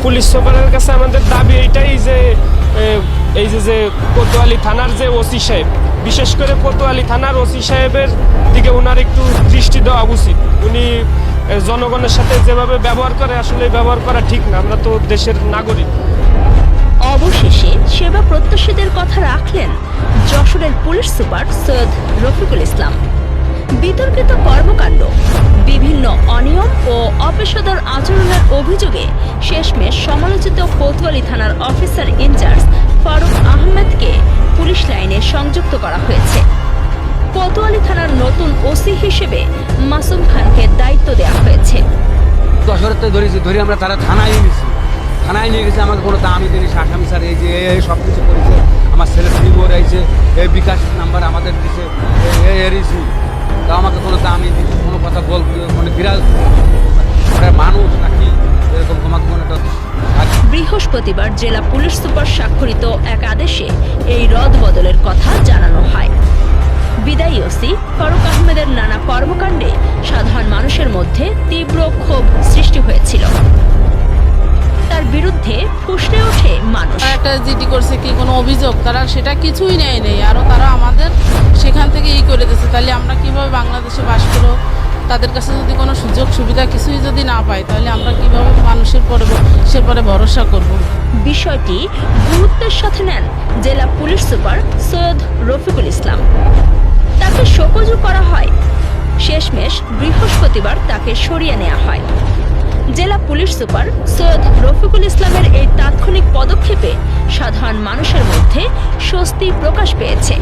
Police সুপারের কাছে আমাদের দাবি এইটাই যে এই যে কোতোয়ালি থানার যে ওসি সাহেব, বিশেষ করে কোতোয়ালি থানার ওসি সাহেবের দিকে ওনার একটু দৃষ্টি দেওয়া উচিত। উনি জনগণের সাথে যেভাবে ব্যবহার করে আসলে ব্যবহার করা ঠিক না, আমরা তো দেশের নাগরিক। অবশেষে সেবা প্রত্যাশীদের কথা রাখলেন যশোরের পুলিশ সুপার সৈয়দ রফিকুল ইসলাম। বিতর্কিত কর্মকাণ্ড, বিভিন্ন অনিয়ম ও অপেশাদার আচরণের অভিযোগে শেষমেশ সমালোচিত কোতোয়ালি থানার অফিসার ইনচার্জ ফারুক আহমেদকে পুলিশ লাইনে সংযুক্ত করা হয়েছে। কোতোয়ালি থানার নতুন ওসি হিসেবে মাসুম খানকে দায়িত্ব দেওয়া হয়েছে। যশোরতে ধরে আমরা তারা থানায় নিয়েছি, থানায় নিয়ে গেছে, আমাকে কোনো দামই দিয়েছে। আসামি স্যার এই যে সব কিছু করেছে, আমার ছেলে ফিগো রয়েছে, এই বিকাশ নাম্বার আমাদের দিচ্ছে, এরিসি তা আমাকে কোনো দামই দিচ্ছে, কোনো কথা বল মানে বিরাট মানুষ নাকি এরকম তোমাকে কোনো একটা। বৃহস্পতিবার জেলা পুলিশ সুপার স্বাক্ষরিত এক আদেশে এই রদবদলের কথা জানানো হয়। বিদায়ী ওসি ফারুক আহমেদের নানা কর্মকাণ্ডে সাধারণ মানুষের মধ্যে তীব্র ক্ষোভ সৃষ্টি হয়েছিল। তার বিরুদ্ধে ফুঁসতে ওঠে মানুষ। একটা জিডি করছে কি কোনো অভিযোগ, তারা সেটা কিছুই নেই, আরও তারা আমাদের সেখান থেকে করে দিচ্ছে। তাহলে আমরা কিভাবে বাংলাদেশে বাস করব? তাদের কাছে যদি কোনো সুযোগ সুবিধা কিছুই যদি না পাই, তাহলে আমরা কিভাবে মানুষের পরে ভরসা করব? বিষয়টি গুরুত্বের সাথে নেন জেলা পুলিশ সুপার সৈয়দ রফিকুল ইসলাম। তাকে শোকজও করা হয়। শেষমেশ বৃহস্পতিবার তাকে সরিয়ে নেওয়া হয়। জেলা পুলিশ সুপার সৈয়দ রফিকুল ইসলামের এই তাৎক্ষণিক পদক্ষেপে সাধারণ মানুষের মধ্যে স্বস্তি প্রকাশ পেয়েছে।